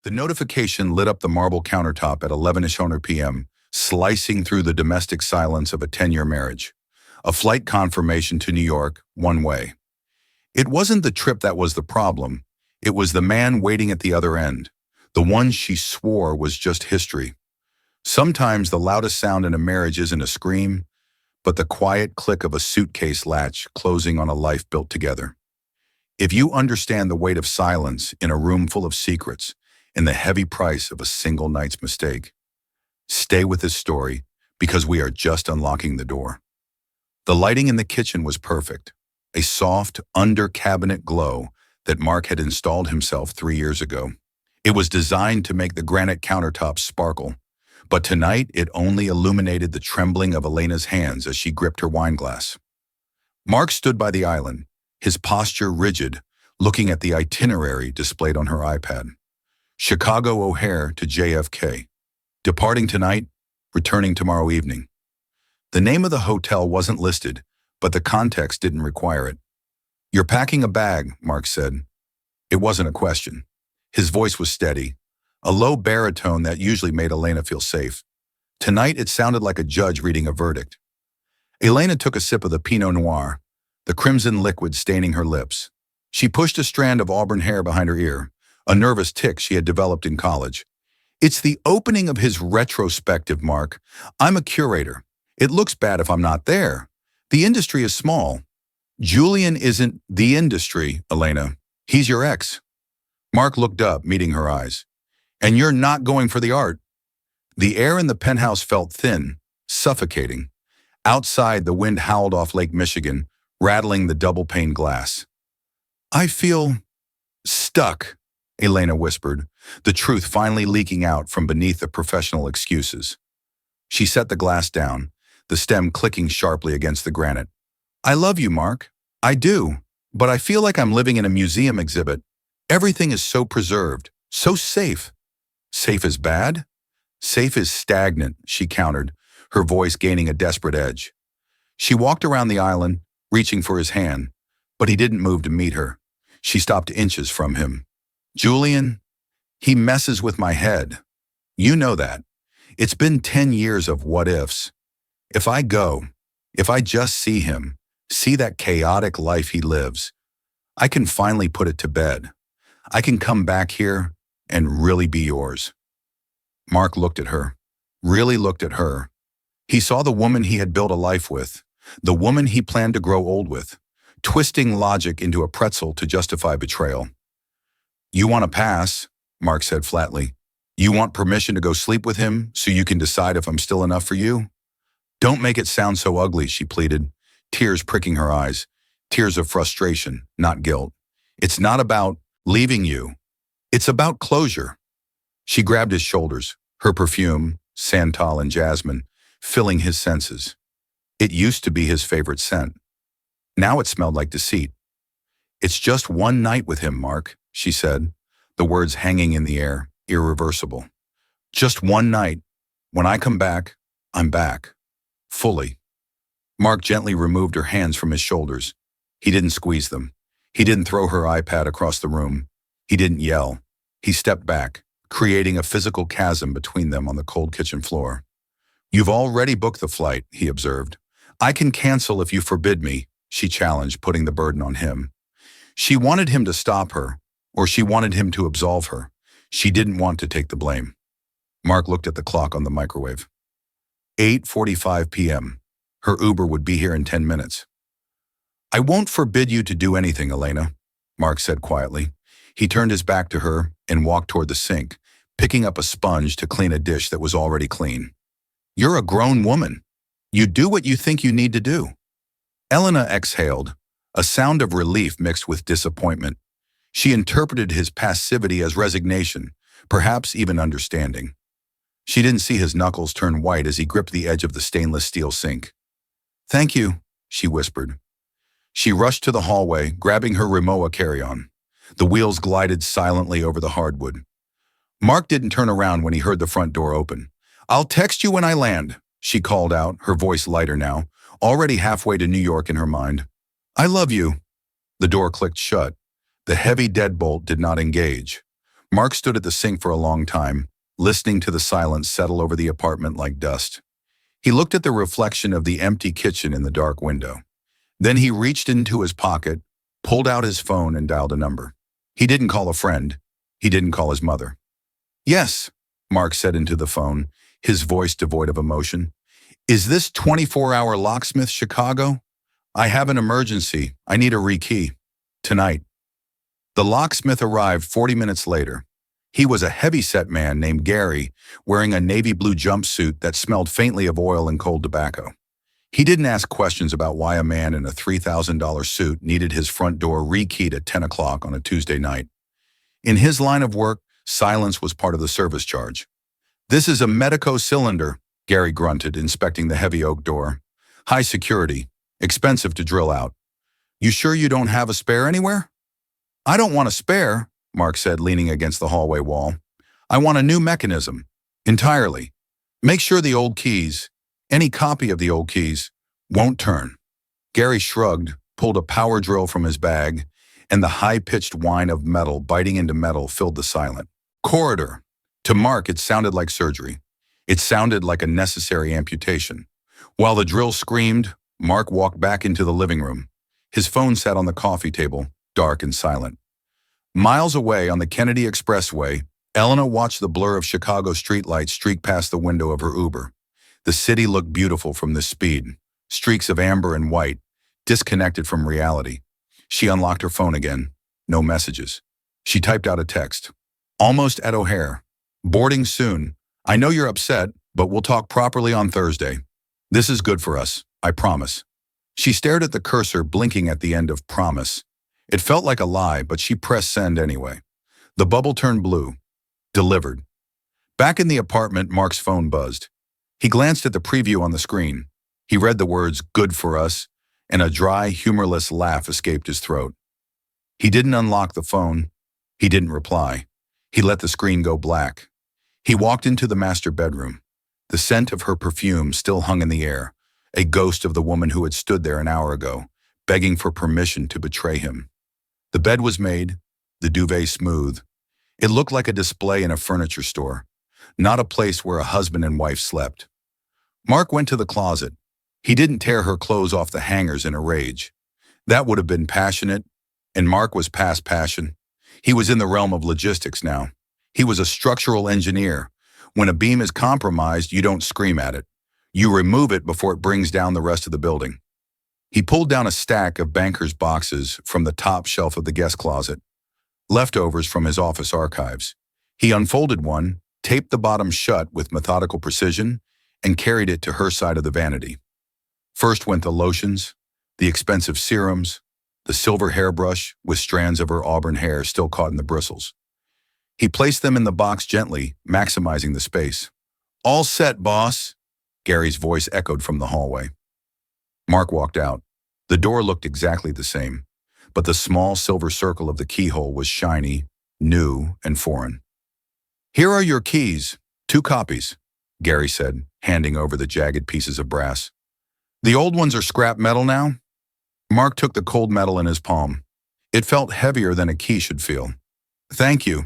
The notification lit up the marble countertop at 11ish p.m., slicing through the domestic silence of a 10-year marriage. A flight confirmation to New York, one way. It wasn't the trip that was the problem. It was the man waiting at the other end, the one she swore was just history. Sometimes the loudest sound in a marriage isn't a scream, but the quiet click of a suitcase latch closing on a life built together. If you understand the weight of silence in a room full of secrets and the heavy price of a single night's mistake, stay with this story because we are just unlocking the door. The lighting in the kitchen was perfect, a soft, under-cabinet glow that Mark had installed himself 3 years ago. It was designed to make the granite countertops sparkle, but tonight it only illuminated the trembling of Elena's hands as she gripped her wine glass. Mark stood by the island, his posture rigid, looking at the itinerary displayed on her iPad. Chicago O'Hare to JFK. Departing tonight, returning tomorrow evening. The name of the hotel wasn't listed, but the context didn't require it. "You're packing a bag," Mark said. It wasn't a question. His voice was steady, a low baritone that usually made Elena feel safe. Tonight it sounded like a judge reading a verdict. Elena took a sip of the Pinot Noir, the crimson liquid staining her lips. She pushed a strand of auburn hair behind her ear, a nervous tic she had developed in college. "It's the opening of his retrospective, Mark. I'm a curator. It looks bad if I'm not there. The industry is small." "Julian isn't the industry, Elena. He's your ex." Mark looked up, meeting her eyes. "And you're not going for the art." The air in the penthouse felt thin, suffocating. Outside, the wind howled off Lake Michigan, rattling the double-pane glass. "I feel stuck," Elena whispered, the truth finally leaking out from beneath the professional excuses. She set the glass down, the stem clicking sharply against the granite. "I love you, Mark. I do. But I feel like I'm living in a museum exhibit. Everything is so preserved, so safe." "Safe is bad?" "Safe is stagnant," she countered, her voice gaining a desperate edge. She walked around the island, reaching for his hand, but he didn't move to meet her. She stopped inches from him. "Julian, he messes with my head. You know that. It's been 10 years of what-ifs. If I go, if I just see him, see that chaotic life he lives, I can finally put it to bed. I can come back here and really be yours." Mark looked at her, really looked at her. He saw the woman he had built a life with, the woman he planned to grow old with, twisting logic into a pretzel to justify betrayal. "You want to pass," Mark said flatly. "You want permission to go sleep with him so you can decide if I'm still enough for you?" "Don't make it sound so ugly," she pleaded, tears pricking her eyes, tears of frustration, not guilt. "It's not about leaving you. It's about closure." She grabbed his shoulders, her perfume, santal and jasmine, filling his senses. It used to be his favorite scent. Now it smelled like deceit. "It's just one night with him, Mark," she said, the words hanging in the air, irreversible. "Just one night. When I come back, I'm back. Fully." Mark gently removed her hands from his shoulders. He didn't squeeze them. He didn't throw her iPad across the room. He didn't yell. He stepped back, creating a physical chasm between them on the cold kitchen floor. "You've already booked the flight," he observed. "I can cancel if you forbid me," she challenged, putting the burden on him. She wanted him to stop her, or she wanted him to absolve her. She didn't want to take the blame. Mark looked at the clock on the microwave. 8:45 p.m. Her Uber would be here in 10 minutes. "I won't forbid you to do anything, Elena," Mark said quietly. He turned his back to her and walked toward the sink, picking up a sponge to clean a dish that was already clean. "You're a grown woman. You do what you think you need to do." Elena exhaled, a sound of relief mixed with disappointment. She interpreted his passivity as resignation, perhaps even understanding. She didn't see his knuckles turn white as he gripped the edge of the stainless steel sink. "Thank you," she whispered. She rushed to the hallway, grabbing her Rimowa carry-on. The wheels glided silently over the hardwood. Mark didn't turn around when he heard the front door open. "I'll text you when I land," she called out, her voice lighter now, already halfway to New York in her mind. "I love you." The door clicked shut. The heavy deadbolt did not engage. Mark stood at the sink for a long time, listening to the silence settle over the apartment like dust. He looked at the reflection of the empty kitchen in the dark window. Then he reached into his pocket, pulled out his phone and dialed a number. He didn't call a friend. He didn't call his mother. "Yes," Mark said into the phone, his voice devoid of emotion. "Is this 24-hour locksmith Chicago? I have an emergency. I need a rekey. Tonight." The locksmith arrived 40 minutes later. He was a heavy-set man named Gary, wearing a navy blue jumpsuit that smelled faintly of oil and cold tobacco. He didn't ask questions about why a man in a $3,000 suit needed his front door rekeyed at 10 o'clock on a Tuesday night. In his line of work, silence was part of the service charge. "This is a Medico cylinder," Gary grunted, inspecting the heavy oak door. "High security, expensive to drill out. You sure you don't have a spare anywhere?" "I don't want a spare," Mark said, leaning against the hallway wall. "I want a new mechanism. Entirely. Make sure the old keys, any copy of the old keys, won't turn." Gary shrugged, pulled a power drill from his bag, and the high-pitched whine of metal biting into metal filled the silent corridor. To Mark, it sounded like surgery. It sounded like a necessary amputation. While the drill screamed, Mark walked back into the living room. His phone sat on the coffee table, dark and silent. Miles away on the Kennedy Expressway, Elena watched the blur of Chicago streetlights streak past the window of her Uber. The city looked beautiful from this speed, streaks of amber and white, disconnected from reality. She unlocked her phone again. No messages. She typed out a text. "Almost at O'Hare. Boarding soon. I know you're upset, but we'll talk properly on Thursday. This is good for us, I promise." She stared at the cursor blinking at the end of promise. It felt like a lie, but she pressed send anyway. The bubble turned blue. Delivered. Back in the apartment, Mark's phone buzzed. He glanced at the preview on the screen. He read the words, "Good for us," and a dry, humorless laugh escaped his throat. He didn't unlock the phone. He didn't reply. He let the screen go black. He walked into the master bedroom. The scent of her perfume still hung in the air, a ghost of the woman who had stood there an hour ago, begging for permission to betray him. The bed was made, the duvet smooth. It looked like a display in a furniture store, not a place where a husband and wife slept. Mark went to the closet. He didn't tear her clothes off the hangers in a rage. That would have been passionate, and Mark was past passion. He was in the realm of logistics now. He was a structural engineer. When a beam is compromised, you don't scream at it. You remove it before it brings down the rest of the building. He pulled down a stack of banker's boxes from the top shelf of the guest closet, leftovers from his office archives. He unfolded one, taped the bottom shut with methodical precision, and carried it to her side of the vanity. First went the lotions, the expensive serums, the silver hairbrush with strands of her auburn hair still caught in the bristles. He placed them in the box gently, maximizing the space. "All set, boss," Gary's voice echoed from the hallway. Mark walked out. The door looked exactly the same, but the small silver circle of the keyhole was shiny, new, and foreign. "Here are your keys, 2 copies," Gary said, handing over the jagged pieces of brass. "The old ones are scrap metal now?" Mark took the cold metal in his palm. It felt heavier than a key should feel. "Thank you."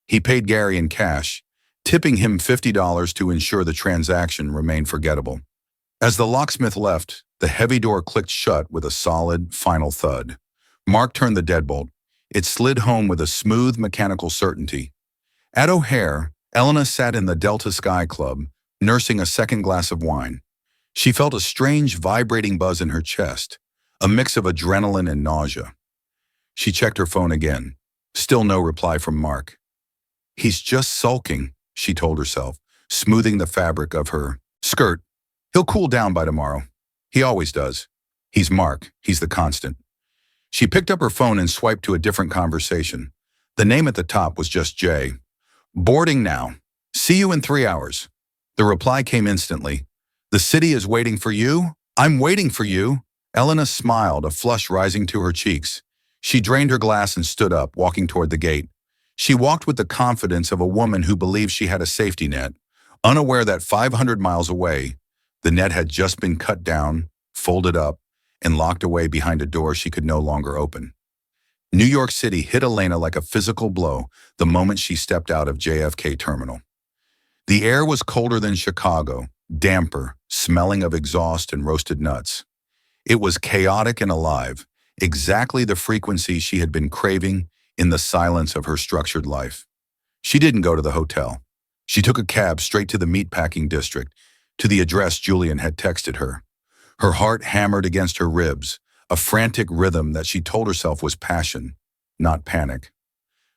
He paid Gary in cash, tipping him $50 to ensure the transaction remained forgettable. As the locksmith left, the heavy door clicked shut with a solid, final thud. Mark turned the deadbolt. It slid home with a smooth, mechanical certainty. At O'Hare, Elena sat in the Delta Sky Club, nursing a second glass of wine. She felt a strange, vibrating buzz in her chest, a mix of adrenaline and nausea. She checked her phone again. Still no reply from Mark. "He's just sulking," she told herself, smoothing the fabric of her skirt. "He'll cool down by tomorrow. He always does. He's Mark. He's the constant." She picked up her phone and swiped to a different conversation. The name at the top was just Jay. "Boarding now. See you in 3 hours." The reply came instantly. "The city is waiting for you. I'm waiting for you." Elena smiled, a flush rising to her cheeks. She drained her glass and stood up, walking toward the gate. She walked with the confidence of a woman who believed she had a safety net, unaware that 500 miles away, the net had just been cut down, folded up, and locked away behind a door she could no longer open. New York City hit Elena like a physical blow the moment she stepped out of JFK Terminal. The air was colder than Chicago, damper, smelling of exhaust and roasted nuts. It was chaotic and alive, exactly the frequency she had been craving in the silence of her structured life. She didn't go to the hotel. She took a cab straight to the meatpacking district, to the address Julian had texted her. Her heart hammered against her ribs, a frantic rhythm that she told herself was passion, not panic.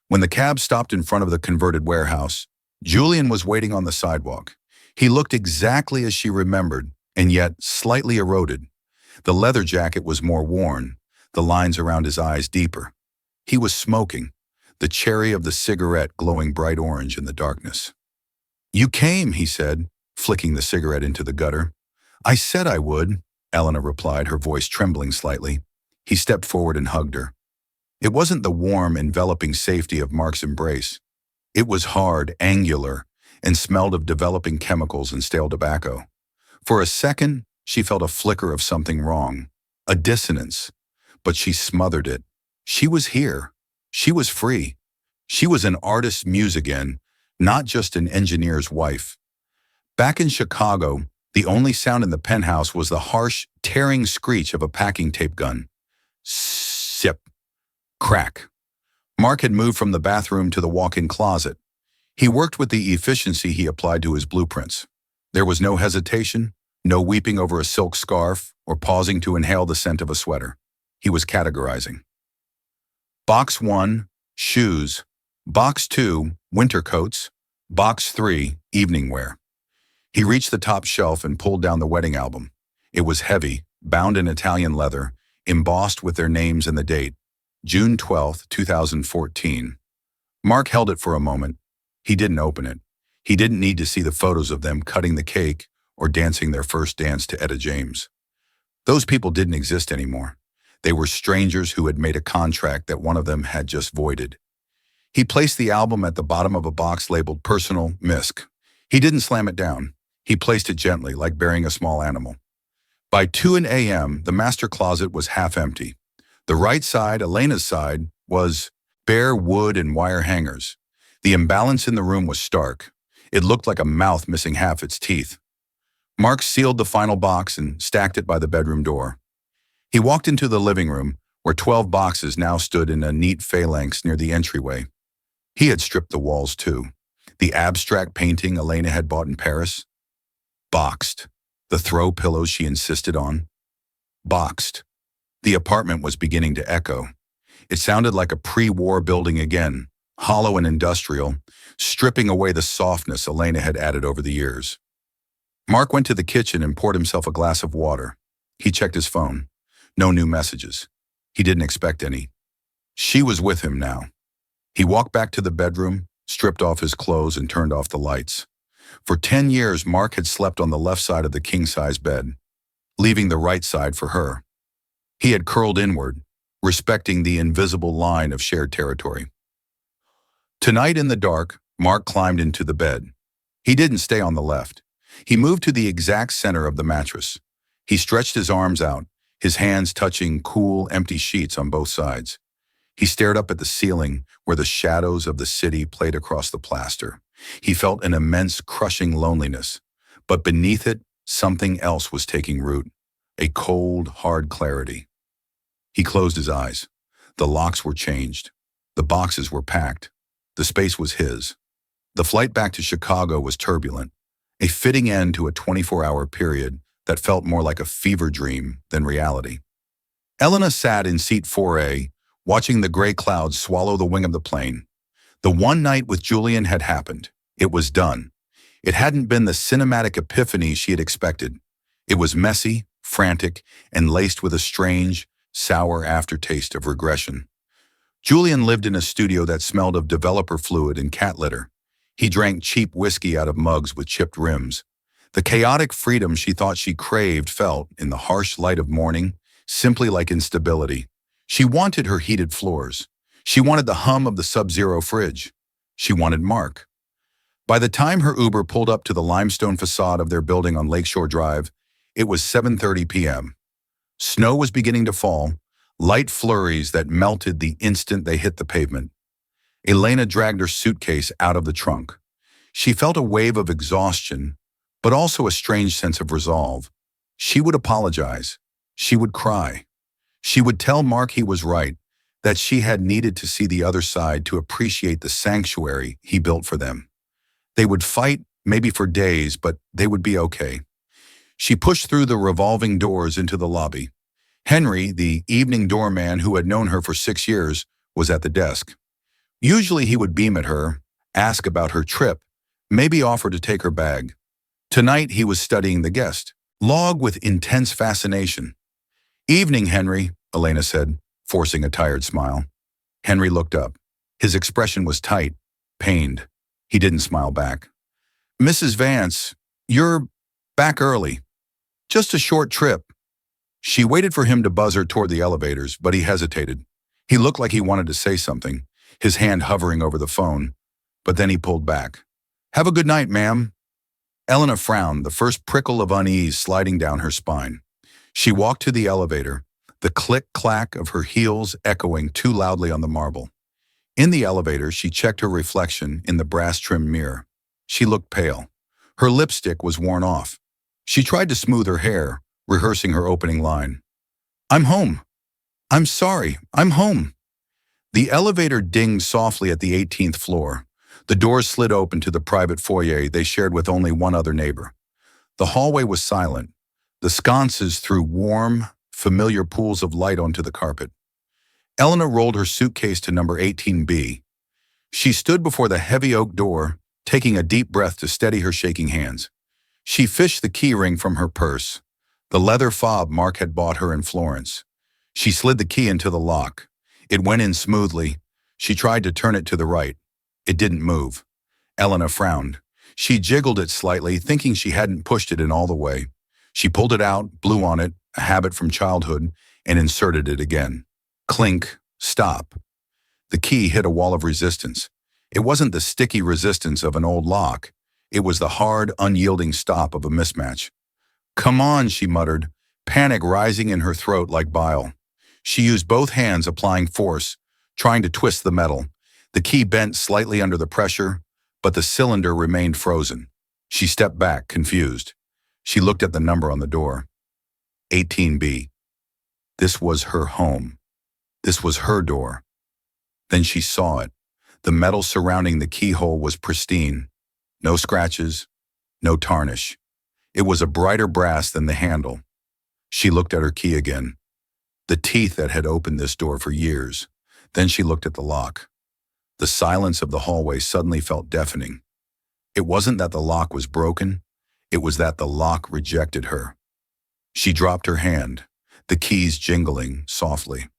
When the cab stopped in front of the converted warehouse, Julian was waiting on the sidewalk. He looked exactly as she remembered, and yet slightly eroded. The leather jacket was more worn, the lines around his eyes deeper. He was smoking, the cherry of the cigarette glowing bright orange in the darkness. "You came," he said, flicking the cigarette into the gutter. "I said I would," Elena replied, her voice trembling slightly. He stepped forward and hugged her. It wasn't the warm, enveloping safety of Mark's embrace. It was hard, angular, and smelled of developing chemicals and stale tobacco. For a second, she felt a flicker of something wrong, a dissonance, but she smothered it. She was here. She was free. She was an artist's muse again, not just an engineer's wife. Back in Chicago, the only sound in the penthouse was the harsh, tearing screech of a packing tape gun. Sip. Crack. Mark had moved from the bathroom to the walk-in closet. He worked with the efficiency he applied to his blueprints. There was no hesitation, no weeping over a silk scarf, or pausing to inhale the scent of a sweater. He was categorizing. Box 1, shoes. Box 2, winter coats. Box 3, evening wear. He reached the top shelf and pulled down the wedding album. It was heavy, bound in Italian leather, embossed with their names and the date, June 12, 2014. Mark held it for a moment. He didn't open it. He didn't need to see the photos of them cutting the cake or dancing their first dance to Etta James. Those people didn't exist anymore. They were strangers who had made a contract that one of them had just voided. He placed the album at the bottom of a box labeled Personal Misc. He didn't slam it down. He placed it gently, like burying a small animal. By 2 a.m., the master closet was half empty. The right side, Elena's side, was bare wood and wire hangers. The imbalance in the room was stark. It looked like a mouth missing half its teeth. Mark sealed the final box and stacked it by the bedroom door. He walked into the living room, where 12 boxes now stood in a neat phalanx near the entryway. He had stripped the walls too. The abstract painting Elena had bought in Paris? Boxed. The throw pillows she insisted on? Boxed. The apartment was beginning to echo. It sounded like a pre-war building again, hollow and industrial, stripping away the softness Elena had added over the years. Mark went to the kitchen and poured himself a glass of water. He checked his phone. No new messages. He didn't expect any. She was with him now. He walked back to the bedroom, stripped off his clothes, and turned off the lights. For 10 years, Mark had slept on the left side of the king-size bed, leaving the right side for her. He had curled inward, respecting the invisible line of shared territory. Tonight in the dark, Mark climbed into the bed. He didn't stay on the left. He moved to the exact center of the mattress. He stretched his arms out, his hands touching cool, empty sheets on both sides. He stared up at the ceiling where the shadows of the city played across the plaster. He felt an immense, crushing loneliness, but beneath it, something else was taking root, a cold, hard clarity. He closed his eyes. The locks were changed. The boxes were packed. The space was his. The flight back to Chicago was turbulent, a fitting end to a 24-hour period that felt more like a fever dream than reality. Elena sat in seat 4A, watching the gray clouds swallow the wing of the plane. The one night with Julian had happened. It was done. It hadn't been the cinematic epiphany she had expected. It was messy, frantic, and laced with a strange, sour aftertaste of regression. Julian lived in a studio that smelled of developer fluid and cat litter. He drank cheap whiskey out of mugs with chipped rims. The chaotic freedom she thought she craved felt, in the harsh light of morning, simply like instability. She wanted her heated floors. She wanted the hum of the sub-zero fridge. She wanted Mark. By the time her Uber pulled up to the limestone facade of their building on Lakeshore Drive, it was 7:30 p.m. Snow was beginning to fall, light flurries that melted the instant they hit the pavement. Elena dragged her suitcase out of the trunk. She felt a wave of exhaustion, but also a strange sense of resolve. She would apologize. She would cry. She would tell Mark he was right, that she had needed to see the other side to appreciate the sanctuary he built for them. They would fight, maybe for days, but they would be okay. She pushed through the revolving doors into the lobby. Henry, the evening doorman who had known her for 6 years, was at the desk. Usually he would beam at her, ask about her trip, maybe offer to take her bag. Tonight he was studying the guest log with intense fascination. "Evening, Henry," Elena said, forcing a tired smile. Henry looked up. His expression was tight, pained. He didn't smile back. "Mrs. Vance, you're back early. Just a short trip." She waited for him to buzz her toward the elevators, but he hesitated. He looked like he wanted to say something, his hand hovering over the phone, but then he pulled back. "Have a good night, ma'am." Elena frowned, the first prickle of unease sliding down her spine. She walked to the elevator, the click-clack of her heels echoing too loudly on the marble. In the elevator, she checked her reflection in the brass-trimmed mirror. She looked pale. Her lipstick was worn off. She tried to smooth her hair, rehearsing her opening line. "I'm home. I'm sorry. I'm home." The elevator dinged softly at the 18th floor. The doors slid open to the private foyer they shared with only one other neighbor. The hallway was silent. The sconces threw warm, familiar pools of light onto the carpet. Elena rolled her suitcase to number 18B. She stood before the heavy oak door, taking a deep breath to steady her shaking hands. She fished the key ring from her purse, the leather fob Mark had bought her in Florence. She slid the key into the lock. It went in smoothly. She tried to turn it to the right. It didn't move. Elena frowned. She jiggled it slightly, thinking she hadn't pushed it in all the way. She pulled it out, blew on it, a habit from childhood, and inserted it again. Clink, stop. The key hit a wall of resistance. It wasn't the sticky resistance of an old lock. It was the hard, unyielding stop of a mismatch. "Come on," she muttered, panic rising in her throat like bile. She used both hands, applying force, trying to twist the metal. The key bent slightly under the pressure, but the cylinder remained frozen. She stepped back, confused. She looked at the number on the door. 18B. This was her home. This was her door. Then she saw it. The metal surrounding the keyhole was pristine. No scratches, no tarnish. It was a brighter brass than the handle. She looked at her key again. The teeth that had opened this door for years. Then she looked at the lock. The silence of the hallway suddenly felt deafening. It wasn't that the lock was broken. It was that the lock rejected her. She dropped her hand, the keys jingling softly.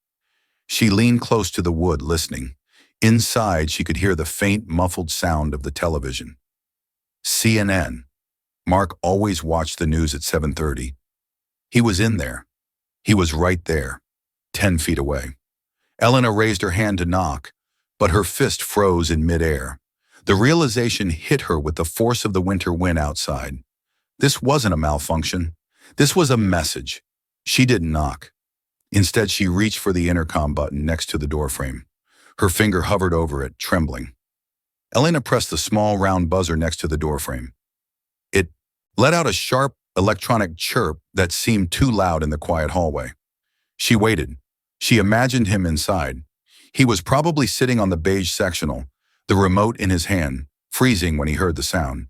She leaned close to the wood, listening. Inside, she could hear the faint, muffled sound of the television. CNN. Mark always watched the news at 7:30. He was in there. He was right there, 10 feet away. Elena raised her hand to knock, but her fist froze in midair. The realization hit her with the force of the winter wind outside. This wasn't a malfunction. This was a message. She didn't knock. Instead, she reached for the intercom button next to the doorframe. Her finger hovered over it, trembling. Elena pressed the small round buzzer next to the doorframe. It let out a sharp electronic chirp that seemed too loud in the quiet hallway. She waited. She imagined him inside. He was probably sitting on the beige sectional, the remote in his hand, freezing when he heard the sound.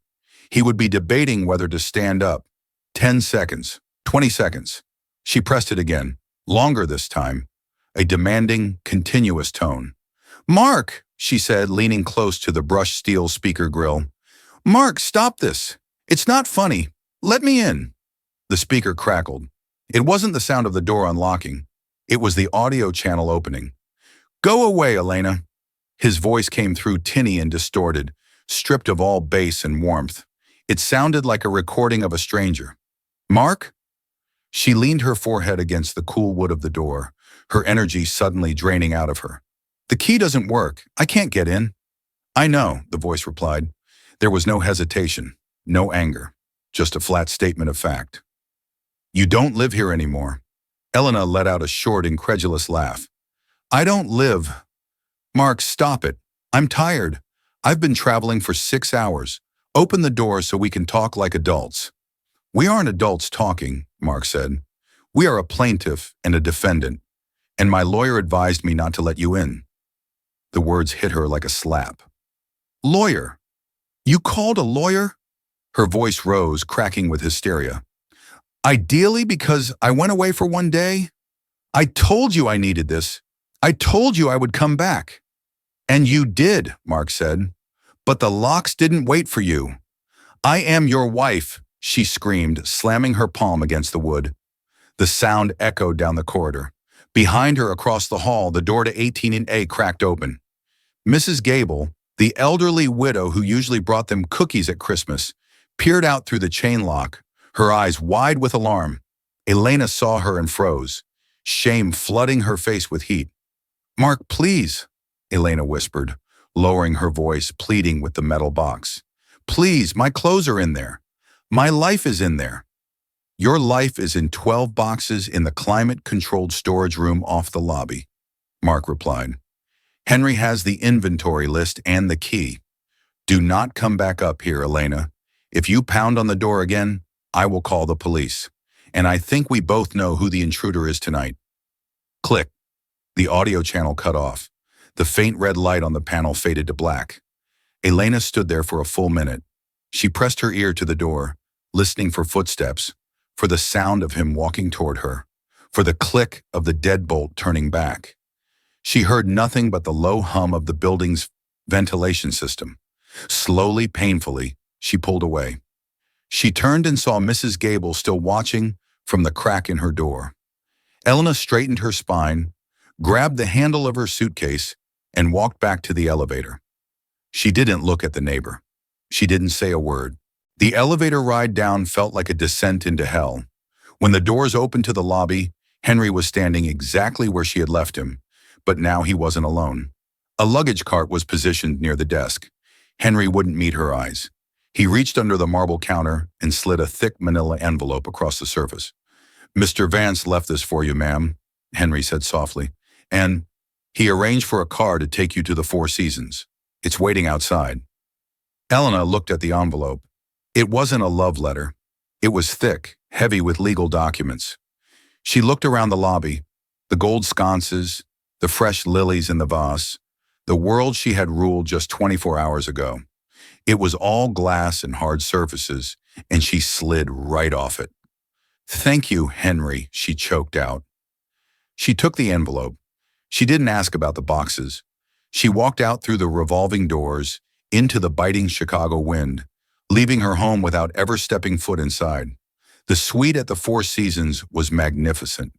He would be debating whether to stand up. 10 seconds, 20 seconds. She pressed it again, longer this time, a demanding, continuous tone. "Mark," she said, leaning close to the brushed steel speaker grill. "Mark, stop this. It's not funny. Let me in." The speaker crackled. It wasn't the sound of the door unlocking. It was the audio channel opening. "Go away, Elena." His voice came through tinny and distorted, stripped of all bass and warmth. It sounded like a recording of a stranger. "Mark?" She leaned her forehead against the cool wood of the door, her energy suddenly draining out of her. "The key doesn't work. I can't get in." "I know," the voice replied. There was no hesitation, no anger, just a flat statement of fact. "You don't live here anymore." Elena let out a short, incredulous laugh. I don't live. Mark, stop it. I'm tired. I've been traveling for 6 hours. Open the door so we can talk like adults. We aren't adults talking, Mark said. We are a plaintiff and a defendant, and my lawyer advised me not to let you in. The words hit her like a slap. Lawyer? You called a lawyer? Her voice rose, cracking with hysteria. Ideally because I went away for 1 day? I told you I needed this. I told you I would come back. And you did, Mark said. But the locks didn't wait for you. I am your wife, she screamed, slamming her palm against the wood. The sound echoed down the corridor. Behind her, across the hall, the door to 18A cracked open. Mrs. Gable, the elderly widow who usually brought them cookies at Christmas, peered out through the chain lock, her eyes wide with alarm. Elena saw her and froze, shame flooding her face with heat. Mark, please, Elena whispered, lowering her voice, pleading with the metal box. Please, my clothes are in there. My life is in there. Your life is in 12 boxes in the climate-controlled storage room off the lobby, Mark replied. Henry has the inventory list and the key. Do not come back up here, Elena. If you pound on the door again, I will call the police. And I think we both know who the intruder is tonight. Click. The audio channel cut off. The faint red light on the panel faded to black. Elena stood there for a full minute. She pressed her ear to the door, listening for footsteps, for the sound of him walking toward her, for the click of the deadbolt turning back. She heard nothing but the low hum of the building's ventilation system. Slowly, painfully, she pulled away. She turned and saw Mrs. Gable still watching from the crack in her door. Elena straightened her spine, grabbed the handle of her suitcase, and walked back to the elevator. She didn't look at the neighbor. She didn't say a word. The elevator ride down felt like a descent into hell. When the doors opened to the lobby, Henry was standing exactly where she had left him, but now he wasn't alone. A luggage cart was positioned near the desk. Henry wouldn't meet her eyes. He reached under the marble counter and slid a thick manila envelope across the surface. Mr. Vance left this for you, ma'am, Henry said softly, and he arranged for a car to take you to the Four Seasons. It's waiting outside. Elena looked at the envelope. It wasn't a love letter. It was thick, heavy with legal documents. She looked around the lobby, the gold sconces, the fresh lilies in the vase, the world she had ruled just 24 hours ago. It was all glass and hard surfaces, and she slid right off it. Thank you, Henry, she choked out. She took the envelope. She didn't ask about the boxes. She walked out through the revolving doors, into the biting Chicago wind, leaving her home without ever stepping foot inside. The suite at the Four Seasons was magnificent.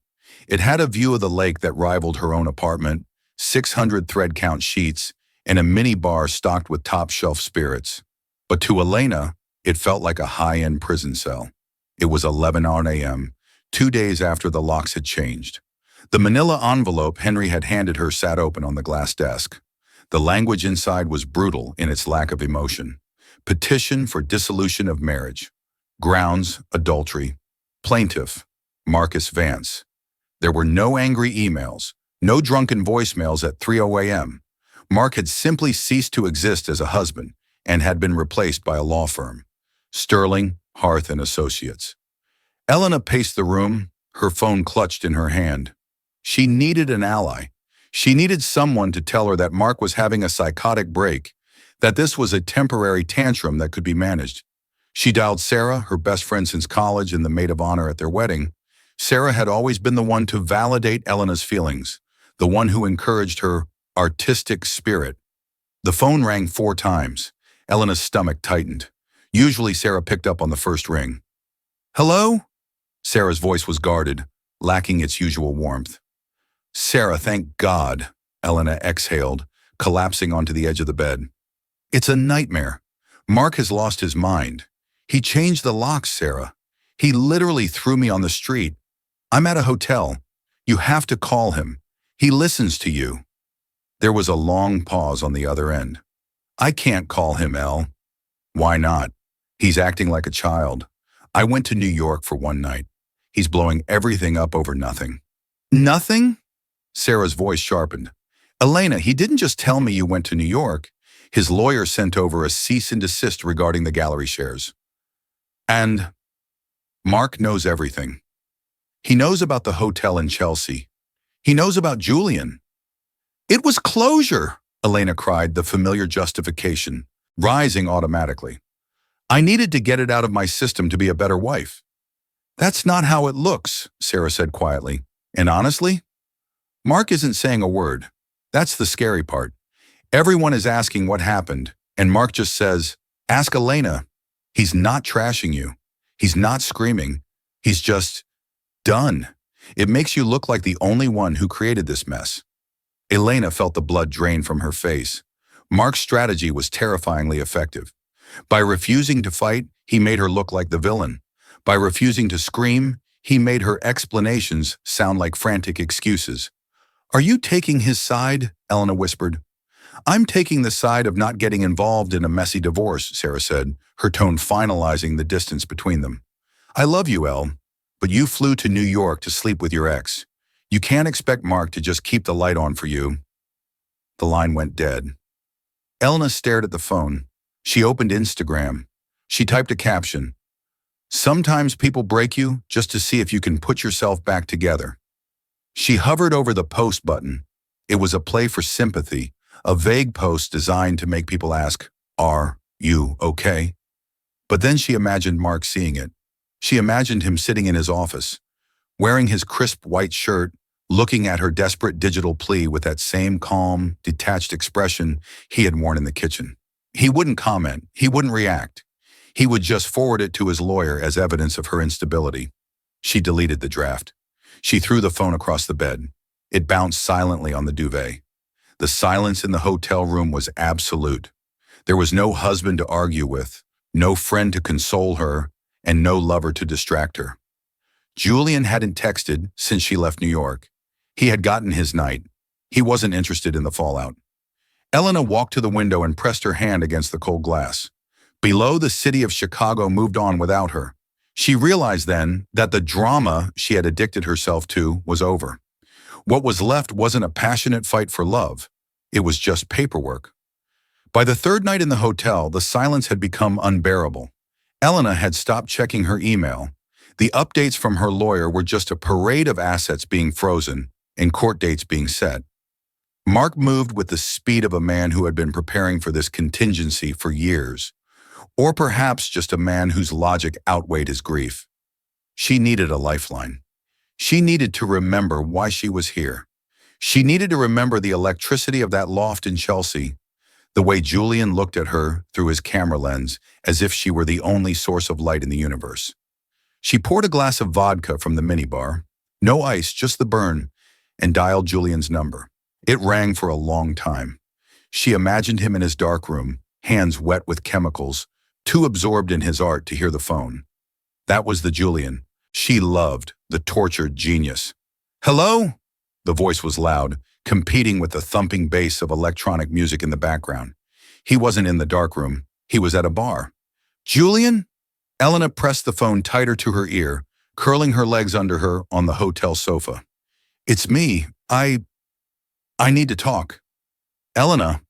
It had a view of the lake that rivaled her own apartment, 600 thread-count sheets, and a mini bar stocked with top-shelf spirits. But to Elena, it felt like a high-end prison cell. It was 11 a.m., 2 days after the locks had changed. The manila envelope Henry had handed her sat open on the glass desk. The language inside was brutal in its lack of emotion. Petition for dissolution of marriage. Grounds, adultery. Plaintiff, Marcus Vance. There were no angry emails, no drunken voicemails at 3:00 a.m. Mark had simply ceased to exist as a husband and had been replaced by a law firm, Sterling, Harth and Associates. Elena paced the room, her phone clutched in her hand. She needed an ally. She needed someone to tell her that Mark was having a psychotic break, that this was a temporary tantrum that could be managed. She dialed Sarah, her best friend since college and the maid of honor at their wedding. Sarah had always been the one to validate Elena's feelings, the one who encouraged her artistic spirit. The phone rang 4 times. Elena's stomach tightened. Usually Sarah picked up on the first ring. Hello? Sarah's voice was guarded, lacking its usual warmth. Sarah, thank God, Elena exhaled, collapsing onto the edge of the bed. It's a nightmare. Mark has lost his mind. He changed the locks, Sarah. He literally threw me on the street. I'm at a hotel. You have to call him. He listens to you. There was a long pause on the other end. I can't call him, Elle. Why not? He's acting like a child. I went to New York for one night. He's blowing everything up over nothing. Nothing? Sarah's voice sharpened. Elena, he didn't just tell me you went to New York. His lawyer sent over a cease and desist regarding the gallery shares. And Mark knows everything. He knows about the hotel in Chelsea. He knows about Julian. It was closure, Elena cried, the familiar justification, rising automatically. I needed to get it out of my system to be a better wife. That's not how it looks, Sarah said quietly. And honestly, Mark isn't saying a word. That's the scary part. Everyone is asking what happened, and Mark just says, ask Elena. He's not trashing you. He's not screaming. He's just done. It makes you look like the only one who created this mess. Elena felt the blood drain from her face. Mark's strategy was terrifyingly effective. By refusing to fight, he made her look like the villain. By refusing to scream, he made her explanations sound like frantic excuses. Are you taking his side? Elena whispered. I'm taking the side of not getting involved in a messy divorce, Sarah said, her tone finalizing the distance between them. I love you, Elle, but you flew to New York to sleep with your ex. You can't expect Mark to just keep the light on for you. The line went dead. Elena stared at the phone. She opened Instagram. She typed a caption. Sometimes people break you just to see if you can put yourself back together. She hovered over the post button. It was a play for sympathy, a vague post designed to make people ask, are you okay? But then she imagined Mark seeing it. She imagined him sitting in his office, wearing his crisp white shirt, looking at her desperate digital plea with that same calm, detached expression he had worn in the kitchen. He wouldn't comment. He wouldn't react. He would just forward it to his lawyer as evidence of her instability. She deleted the draft. She threw the phone across the bed. It bounced silently on the duvet. The silence in the hotel room was absolute. There was no husband to argue with, no friend to console her, and no lover to distract her. Julian hadn't texted since she left New York. He had gotten his night. He wasn't interested in the fallout. Elena walked to the window and pressed her hand against the cold glass. Below, the city of Chicago moved on without her. She realized then that the drama she had addicted herself to was over. What was left wasn't a passionate fight for love. It was just paperwork. By the third night in the hotel, the silence had become unbearable. Elena had stopped checking her email. The updates from her lawyer were just a parade of assets being frozen and court dates being set. Mark moved with the speed of a man who had been preparing for this contingency for years, or perhaps just a man whose logic outweighed his grief. She needed a lifeline. She needed to remember why she was here. She needed to remember the electricity of that loft in Chelsea, the way Julian looked at her through his camera lens as if she were the only source of light in the universe. She poured a glass of vodka from the minibar, no ice, just the burn, and dialed Julian's number. It rang for a long time. She imagined him in his dark room, hands wet with chemicals, too absorbed in his art to hear the phone. That was the Julian she loved, the tortured genius. Hello? The voice was loud, competing with the thumping bass of electronic music in the background. He wasn't in the dark room. He was at a bar. Julian? Elena pressed the phone tighter to her ear, curling her legs under her on the hotel sofa. It's me. I need to talk. Elena.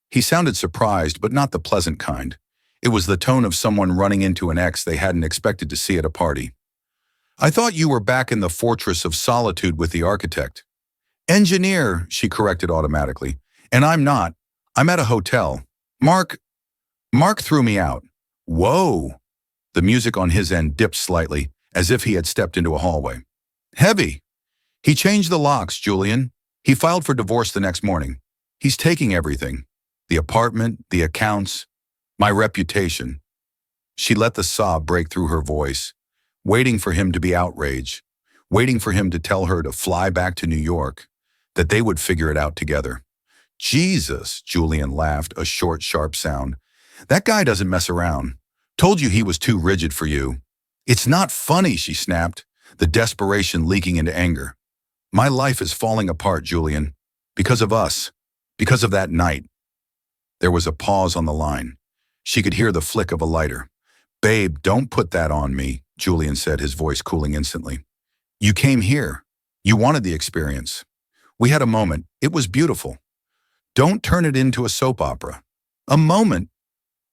He sounded surprised, but not the pleasant kind. It was the tone of someone running into an ex they hadn't expected to see at a party. I thought you were back in the fortress of solitude with the architect. Engineer, she corrected automatically. And I'm not. I'm at a hotel. Mark threw me out. Whoa. The music on his end dipped slightly, as if he had stepped into a hallway. Heavy. He changed the locks, Julian. He filed for divorce the next morning. He's taking everything. The apartment, the accounts, my reputation. She let the sob break through her voice, waiting for him to be outraged, waiting for him to tell her to fly back to New York, that they would figure it out together. Jesus, Julian laughed, a short, sharp sound. That guy doesn't mess around. Told you he was too rigid for you. It's not funny, she snapped, the desperation leaking into anger. My life is falling apart, Julian, because of us, because of that night. There was a pause on the line. She could hear the flick of a lighter. Babe, don't put that on me, Julian said, his voice cooling instantly. You came here. You wanted the experience. We had a moment. It was beautiful. Don't turn it into a soap opera. A moment.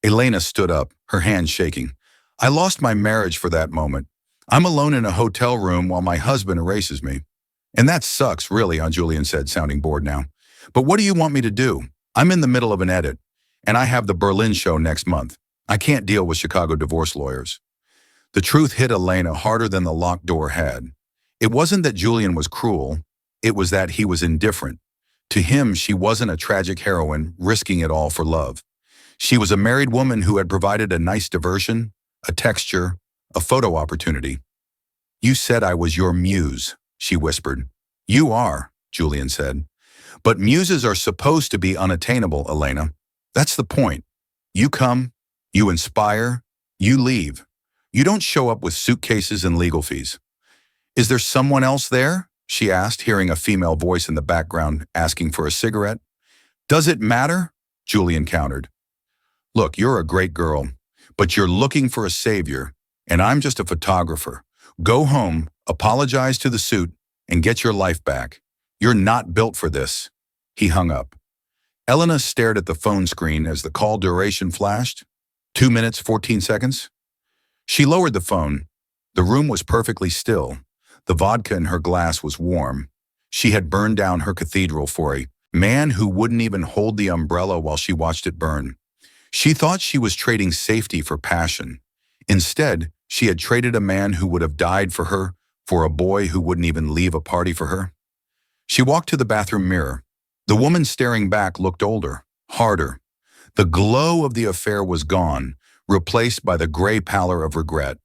Elena stood up, her hands shaking. I lost my marriage for that moment. I'm alone in a hotel room while my husband erases me. And that sucks, really, Aunt Julian said, sounding bored now. But what do you want me to do? I'm in the middle of an edit, and I have the Berlin show next month. I can't deal with Chicago divorce lawyers. The truth hit Elena harder than the locked door had. It wasn't that Julian was cruel, it was that he was indifferent. To him, she wasn't a tragic heroine risking it all for love. She was a married woman who had provided a nice diversion, a texture, a photo opportunity. You said I was your muse, she whispered. You are, Julian said. But muses are supposed to be unattainable, Elena. That's the point. You come, you inspire, you leave. You don't show up with suitcases and legal fees. Is there someone else there? She asked, hearing a female voice in the background asking for a cigarette. Does it matter? Julian countered. Look, you're a great girl, but you're looking for a savior, and I'm just a photographer. Go home, apologize to the suit, and get your life back. You're not built for this. He hung up. Elena stared at the phone screen as the call duration flashed. 2 minutes, 14 seconds. She lowered the phone. The room was perfectly still. The vodka in her glass was warm. She had burned down her cathedral for a man who wouldn't even hold the umbrella while she watched it burn. She thought she was trading safety for passion. Instead, she had traded a man who would have died for her for a boy who wouldn't even leave a party for her. She walked to the bathroom mirror. The woman staring back looked older, harder. The glow of the affair was gone, replaced by the gray pallor of regret.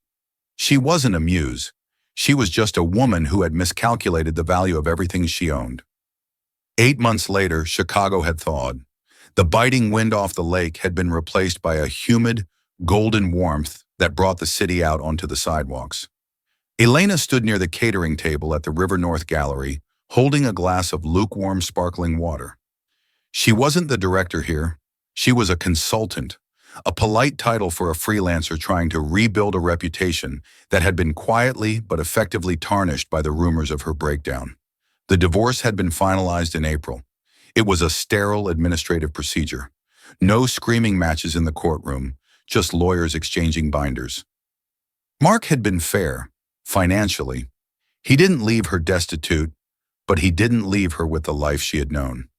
She wasn't a muse. She was just a woman who had miscalculated the value of everything she owned. 8 months later, Chicago had thawed. The biting wind off the lake had been replaced by a humid, golden warmth that brought the city out onto the sidewalks. Elena stood near the catering table at the River North Gallery, holding a glass of lukewarm, sparkling water. She wasn't the director here. She was a consultant, a polite title for a freelancer trying to rebuild a reputation that had been quietly but effectively tarnished by the rumors of her breakdown. The divorce had been finalized in April. It was a sterile administrative procedure. No screaming matches in the courtroom, just lawyers exchanging binders. Mark had been fair, financially. He didn't leave her destitute, but he didn't leave her with the life she had known.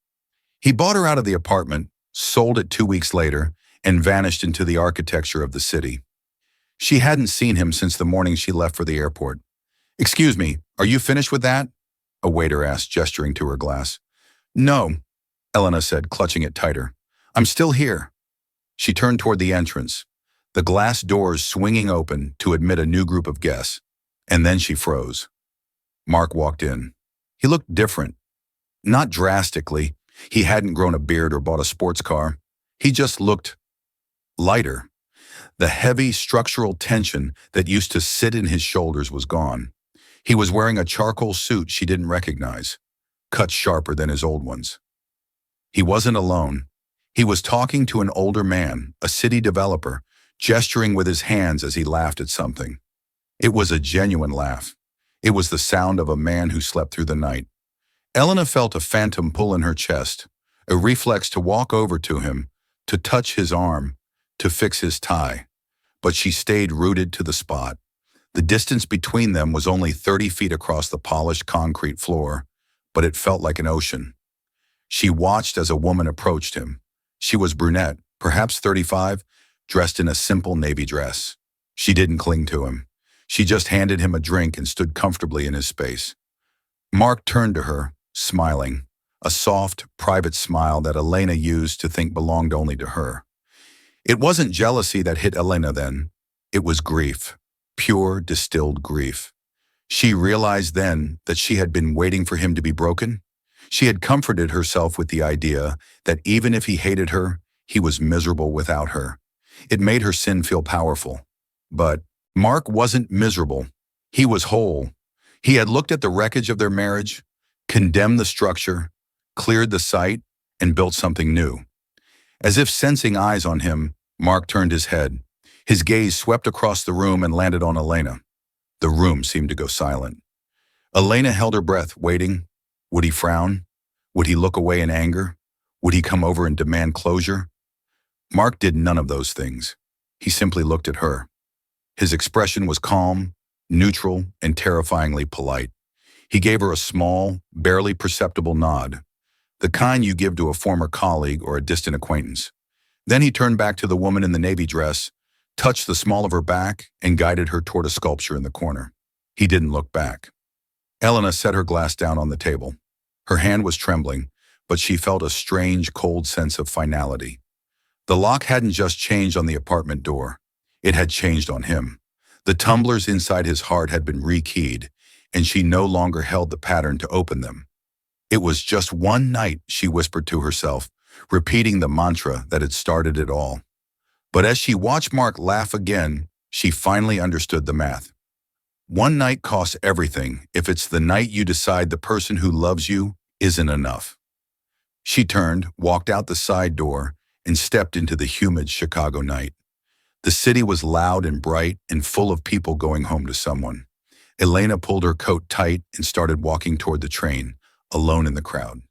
He bought her out of the apartment, sold it 2 weeks later, and vanished into the architecture of the city. She hadn't seen him since the morning she left for the airport. "Excuse me, are you finished with that?" a waiter asked, gesturing to her glass. "No," Elena said, clutching it tighter. "I'm still here." She turned toward the entrance, the glass doors swinging open to admit a new group of guests, and then she froze. Mark walked in. He looked different. Not drastically. He hadn't grown a beard or bought a sports car. He just looked lighter. The heavy structural tension that used to sit in his shoulders was gone. He was wearing a charcoal suit she didn't recognize, cut sharper than his old ones. He wasn't alone. He was talking to an older man, a city developer, gesturing with his hands as he laughed at something. It was a genuine laugh. It was the sound of a man who slept through the night. Elena felt a phantom pull in her chest, a reflex to walk over to him, to touch his arm, to fix his tie. But she stayed rooted to the spot. The distance between them was only 30 feet across the polished concrete floor, but it felt like an ocean. She watched as a woman approached him. She was brunette, perhaps 35, dressed in a simple navy dress. She didn't cling to him. She just handed him a drink and stood comfortably in his space. Mark turned to her, smiling, a soft, private smile that Elena used to think belonged only to her. It wasn't jealousy that hit Elena then. It was grief, pure, distilled grief. She realized then that she had been waiting for him to be broken. She had comforted herself with the idea that even if he hated her, he was miserable without her. It made her sin feel powerful. But Mark wasn't miserable. He was whole. He had looked at the wreckage of their marriage, condemned the structure, cleared the site, and built something new. As if sensing eyes on him, Mark turned his head. His gaze swept across the room and landed on Elena. The room seemed to go silent. Elena held her breath, waiting. Would he frown? Would he look away in anger? Would he come over and demand closure? Mark did none of those things. He simply looked at her. His expression was calm, neutral, and terrifyingly polite. He gave her a small, barely perceptible nod, the kind you give to a former colleague or a distant acquaintance. Then he turned back to the woman in the navy dress, touched the small of her back, and guided her toward a sculpture in the corner. He didn't look back. Elena set her glass down on the table. Her hand was trembling, but she felt a strange, cold sense of finality. The lock hadn't just changed on the apartment door. It had changed on him. The tumblers inside his heart had been rekeyed, and she no longer held the pattern to open them. It was just one night, she whispered to herself, repeating the mantra that had started it all. But as she watched Mark laugh again, she finally understood the math. One night costs everything if it's the night you decide the person who loves you isn't enough. She turned, walked out the side door, and stepped into the humid Chicago night. The city was loud and bright and full of people going home to someone. Elena pulled her coat tight and started walking toward the train, alone in the crowd.